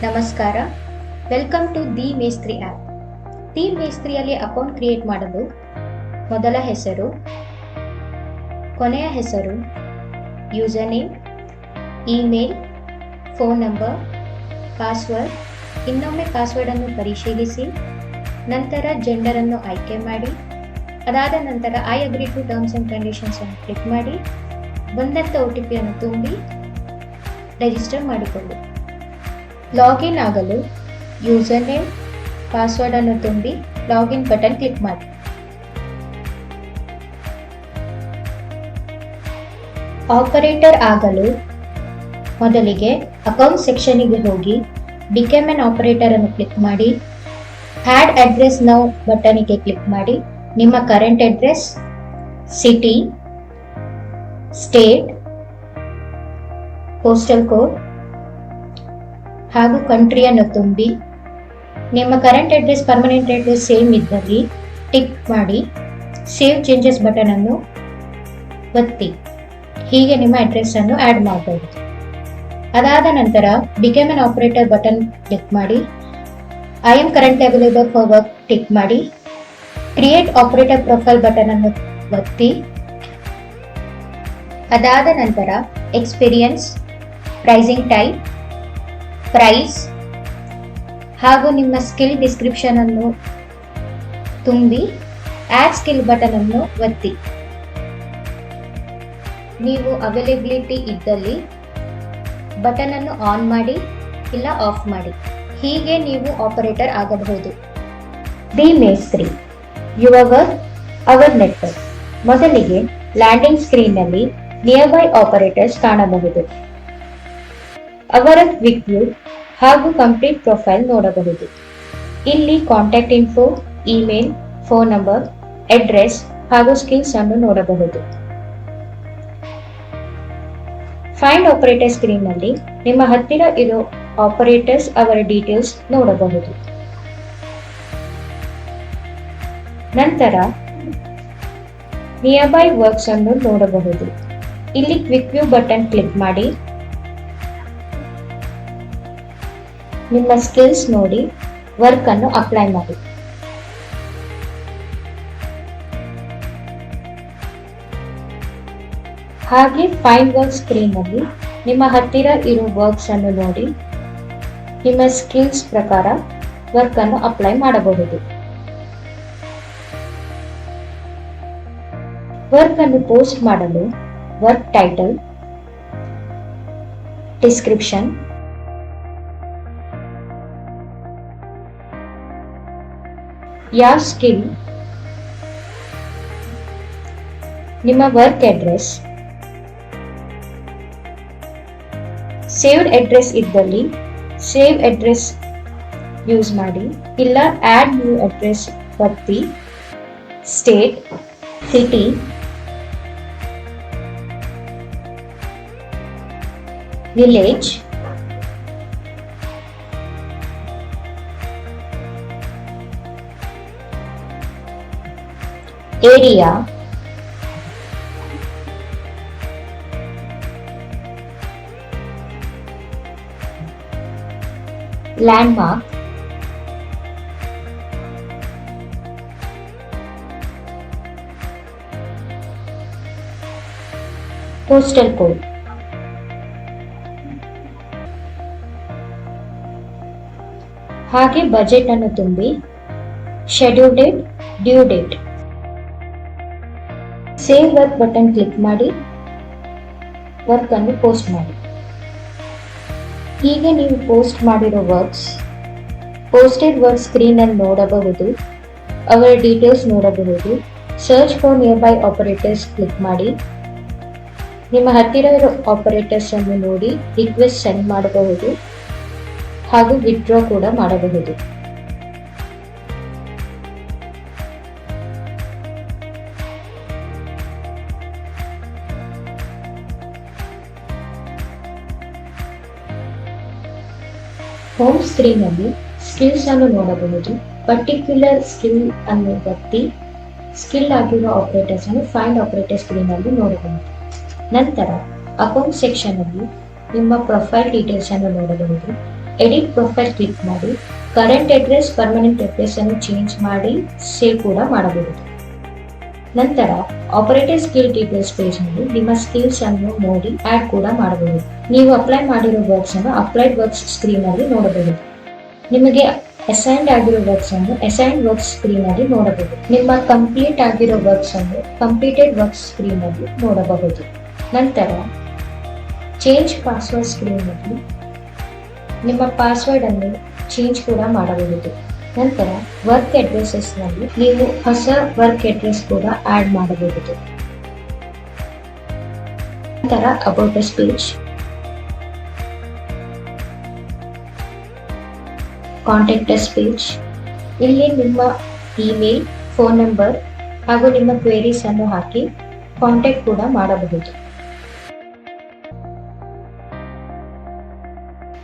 ನಮಸ್ಕಾರ, welcome to the Mestri app. The ಮೇಸ್ತ್ರಿಯಲ್ಲಿ account create ಮಾಡಲು ಮೊದಲ ಹೆಸರು, ಕೊನೆಯ ಹೆಸರು, user name, email, phone number, password. ಇನ್ನೊಮ್ಮೆ ಪಾಸ್ವರ್ಡನ್ನು ಪರಿಶೀಲಿಸಿ, ನಂತರ ಜೆಂಡರನ್ನು ಆಯ್ಕೆ ಮಾಡಿ, ಅದಾದ ನಂತರ I agree to terms and conditions ಅನ್ನು ಕ್ಲಿಕ್ ಮಾಡಿ, ಬಂದಂಥ OTP ಅನ್ನು ತುಂಬಿ ರಿಜಿಸ್ಟರ್ ಮಾಡಿಕೊಳ್ಳಿ. ಲಾಗಿನ್ ಆಗಲು ಯೂಸರ್ ನೇಮ್, ಪಾಸ್ವರ್ಡ್ ಅನ್ನು ತುಂಬಿ ಲಾಗಿನ್ ಬಟನ್ ಕ್ಲಿಕ್ ಮಾಡಿ. ಆಪರೇಟರ್ ಆಗಲು ಮೊದಲಿಗೆ ಅಕೌಂಟ್ ಸೆಕ್ಷನ್ಗೆ ಹೋಗಿ ಬಿಕಮ್ ಆನ್ ಆಪರೇಟರ್ ಅನ್ನು ಕ್ಲಿಕ್ ಮಾಡಿ, ಆಡ್ ಅಡ್ರೆಸ್ ನೌ ಬಟನ್ಗೆ ಕ್ಲಿಕ್ ಮಾಡಿ. ನಿಮ್ಮ current address, city, state, postal code ಹಾಗೂ ಕಂಟ್ರಿಯನ್ನು ತುಂಬಿ, ನಿಮ್ಮ current address permanent address same ಇದ್ದಲ್ಲಿ ಟಿಕ್ ಮಾಡಿ, ಸೇವ್ ಚೇಂಜಸ್ ಬಟನ್ ಅನ್ನು ಒತ್ತಿ. ಹೀಗೆ ನಿಮ್ಮ ಅಡ್ರೆಸ್ ಅನ್ನು ಆಡ್ ಮಾಡಬಹುದು. ಅದಾದ ನಂತರ become an operator button click ಮಾಡಿ, I am currently available for work tick ಮಾಡಿ, ಕ್ರಿಯೇಟ್ ಆಪರೇಟರ್ ಪ್ರೊಫೈಲ್ ಬಟನ್ ಅನ್ನು ಒತ್ತಿ. ಅದಾದ ನಂತರ ಎಕ್ಸ್ಪೀರಿಯನ್ಸ್, ಪ್ರೈಸಿಂಗ್ ಟೈಪ್, ಪ್ರೈಸ್ ಹಾಗೂ ನಿಮ್ಮ ಸ್ಕಿಲ್ ಡಿಸ್ಕ್ರಿಪ್ಷನ್ ಅನ್ನು ತುಂಬಿ ಆಡ್ ಸ್ಕಿಲ್ ಬಟನ್ ಅನ್ನು ಒತ್ತಿ. ನೀವು ಅವೈಲೇಬಿಲಿಟಿ ಇದ್ದಲ್ಲಿ ಬಟನ್ ಅನ್ನು ಆನ್ ಮಾಡಿ ಇಲ್ಲ ಆಫ್ ಮಾಡಿ. ಹೀಗೆ ನೀವು ಆಪರೇಟರ್ ಆಗಬಹುದು. ದಿ ಮೇಸ್ತ್ರಿ, ಯುವರ್ ವರ್ಕ್ ಅವರ್ ನೆಟ್ವರ್ಕ್. ಮೊದಲಿಗೆ ಲ್ಯಾಂಡಿಂಗ್ ಸ್ಕ್ರೀನ್ನಲ್ಲಿ ನಿಯರ್ ಬೈ ಆಪರೇಟರ್ಸ್ ಕಾಣಬಹುದು. ಅವರ ಕ್ವಿಕ್ ವ್ಯೂ ಹಾಗೂ ಕಂಪ್ಲೀಟ್ ಪ್ರೊಫೈಲ್ ನೋಡಬಹುದು. ಇಲ್ಲಿ contact info, email, phone number, address ಹಾಗೂ ಸ್ಕಿಲ್ಸ್ ಅನ್ನು ನೋಡಬಹುದು. ಫೈಂಡ್ ಆಪರೇಟರ್ ಸ್ಕ್ರೀನ್ ನಲ್ಲಿ ನಿಮ್ಮ ಹತ್ತಿರ ಇರೋ ಆಪರೇಟರ್ಸ್ ಅವರ ಡೀಟೇಲ್ಸ್ ನೋಡಬಹುದು. ನಂತರ ನಿಯರ್ ಬೈ ವರ್ಕ್ಸ್ ಅನ್ನು ನೋಡಬಹುದು. ಇಲ್ಲಿ ಕ್ವಿಕ್ ವ್ಯೂ ಬಟನ್ ಕ್ಲಿಕ್ ಮಾಡಿ ನಿಮ್ಮ ಸ್ಕಿಲ್ಸ್ ನೋಡಿ ವರ್ಕ್ ಅನ್ನು ಅಪ್ಲೈ ಮಾಡಿ. ಹಾಗೆ ಫೈಂಡ್ ವರ್ಕ್ ಸ್ಕ್ರೀನ್ ನಲ್ಲಿ ನಿಮ್ಮ ಹತ್ತಿರ ಇರೋ ವರ್ಕ್ಸ್ ಅನ್ನು ನೋಡಿ ನಿಮ್ಮ ಸ್ಕಿಲ್ಸ್ ಪ್ರಕಾರ ವರ್ಕ್ ಅನ್ನು ಅಪ್ಲೈ ಮಾಡಬಹುದು. ವರ್ಕ್ ಅನ್ನು ಪೋಸ್ಟ್ ಮಾಡಲು ವರ್ಕ್ ಟೈಟಲ್, ಡಿಸ್ಕ್ರಿಪ್ಷನ್, ಯಾವ ಸ್ಕಿಲ್, ನಿಮ್ಮ ವರ್ಕ್ ಅಡ್ರೆಸ್, ಸೇವ್ಡ್ ಅಡ್ರೆಸ್ ಇದ್ದಲ್ಲಿ ಸೇವ್ ಅಡ್ರೆಸ್ ಯೂಸ್ ಮಾಡಿ ಇಲ್ಲ ಆಡ್ ನ್ಯೂ ಅಡ್ರೆಸ್ ಒತ್ತಿ, state, city, village, area, landmark, postal code. ಹಾಗೆ ಬಜೆಟ್ ಅನ್ನು ತುಂಬಿ schedule date, due date. Save work button click ಮಾಡಿ ವರ್ಕ್ ಅನ್ನು ಪೋಸ್ಟ್ ಮಾಡಿ. ಹೀಗೆ ನೀವು ಪೋಸ್ಟ್ ಮಾಡಿರೋ ವರ್ಕ್ಸ್ ಪೋಸ್ಟೆಡ್ ವರ್ಕ್ ಸ್ಕ್ರೀನ್ ಅನ್ನು ನೋಡಬಹುದು. ಅವರ ಡೀಟೇಲ್ಸ್ ನೋಡಬಹುದು. Search for near by operators click ಮಾಡಿ ನಿಮ್ಮ ಹತ್ತಿರ ಇರೋ ಆಪರೇಟರ್ಸ್ ಅನ್ನು ನೋಡಿ ರಿಕ್ವೆಸ್ಟ್ ಸೆಂಡ್ ಮಾಡಬಹುದು ಹಾಗೂ ವಿತ್ಡ್ರಾ ಕೂಡ ಮಾಡಬಹುದು. ಹೋಮ್ ಸ್ಕ್ರೀನ್ ನಲ್ಲಿ ಸ್ಕಿಲ್ಸ್ ಅನ್ನು ನೋಡಬಹುದು. ಪರ್ಟಿಕ್ಯುಲರ್ ಸ್ಕಿಲ್ ಅನ್ನು ಒತ್ತಿ ಸ್ಕಿಲ್ ಆಗಿರೋ ಆಪರೇಟರ್ಸ್ ಅನ್ನು ಫೈಂಡ್ ಆಪರೇಟರ್ ಸ್ಕ್ರೀನ್ ಅಲ್ಲಿ ನೋಡಬಹುದು. ನಂತರ ಅಕೌಂಟ್ ಸೆಕ್ಷನ್ ಅಲ್ಲಿ ನಿಮ್ಮ ಪ್ರೊಫೈಲ್ ಡೀಟೇಲ್ಸ್ ಅನ್ನು ನೋಡಬಹುದು. ಎಡಿಟ್ ಪ್ರೊಫೈಲ್ ಕ್ಲಿಕ್ ಮಾಡಿ ಕರೆಂಟ್ ಅಡ್ರೆಸ್ ಪರ್ಮನೆಂಟ್ ಅಡ್ರೆಸ್ ಅನ್ನು ಚೇಂಜ್ ಮಾಡಿ ಸೇವ್ ಕೂಡ ಮಾಡಬಹುದು. ನಂತರ ಆಪರೇಟರ್ ಸ್ಕಿಲ್ ಡೀಟೇಲ್ಸ್ ಪೇಜ್ ನಲ್ಲಿ ನಿಮ್ಮ ಸ್ಕಿಲ್ಸ್ ಅನ್ನು ನೋಡಿ ಆಡ್ ಕೂಡ ಮಾಡಬಹುದು. ನೀವು ಅಪ್ಲೈ ಮಾಡಿರೋ ವರ್ಕ್ಸ್ ಅನ್ನು ಅಪ್ಲೈಡ್ ವರ್ಕ್ಸ್ ಸ್ಕ್ರೀನ್ ಅಲ್ಲಿ ನೋಡಬಹುದು. ನಿಮಗೆ ಅಸೈನ್ಡ್ ಆಗಿರೋ ವರ್ಕ್ಸ್ ಅನ್ನು ಅಸೈನ್ಡ್ ವರ್ಕ್ಸ್ ಸ್ಕ್ರೀನ್ ಅಲ್ಲಿ ನೋಡಬಹುದು. ನಿಮ್ಮ ಕಂಪ್ಲೀಟ್ ಆಗಿರೋ ವರ್ಕ್ಸ್ ಅನ್ನು ಕಂಪ್ಲೀಟೆಡ್ ವರ್ಕ್ಸ್ ಸ್ಕ್ರೀನ್ ಅಲ್ಲಿ ನೋಡಬಹುದು. ನಂತರ ಚೇಂಜ್ ಪಾಸ್ವರ್ಡ್ ಸ್ಕ್ರೀನ್ ನಲ್ಲಿ ನಿಮ್ಮ ಪಾಸ್ವರ್ಡ್ ಅನ್ನು ಚೇಂಜ್ ಕೂಡ ಮಾಡಬಹುದು. ನಂತರ ವರ್ಕ್ ಅಡ್ರೆಸಸ್ ನಲ್ಲಿ ನೀವು ಹೊಸ ವರ್ಕ್ ಅಡ್ರೆಸ್ ಕೂಡ ಆಡ್ ಮಾಡಬಹುದು. ನಂತರ about us page, contact us page, ಇಲ್ಲಿ ನಿಮ್ಮ ಇಮೇಲ್, ಫೋನ್ ನಂಬರ್ ಹಾಗೂ ನಿಮ್ಮ ಕ್ವೆರೀಸ್ ಅನ್ನು ಹಾಕಿ ಕಾಂಟ್ಯಾಕ್ಟ್ ಕೂಡ ಮಾಡಬಹುದು.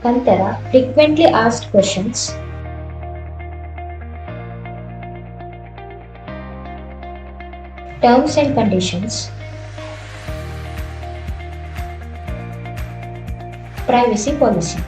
ನಂತರ frequently asked questions, terms and conditions, privacy policy.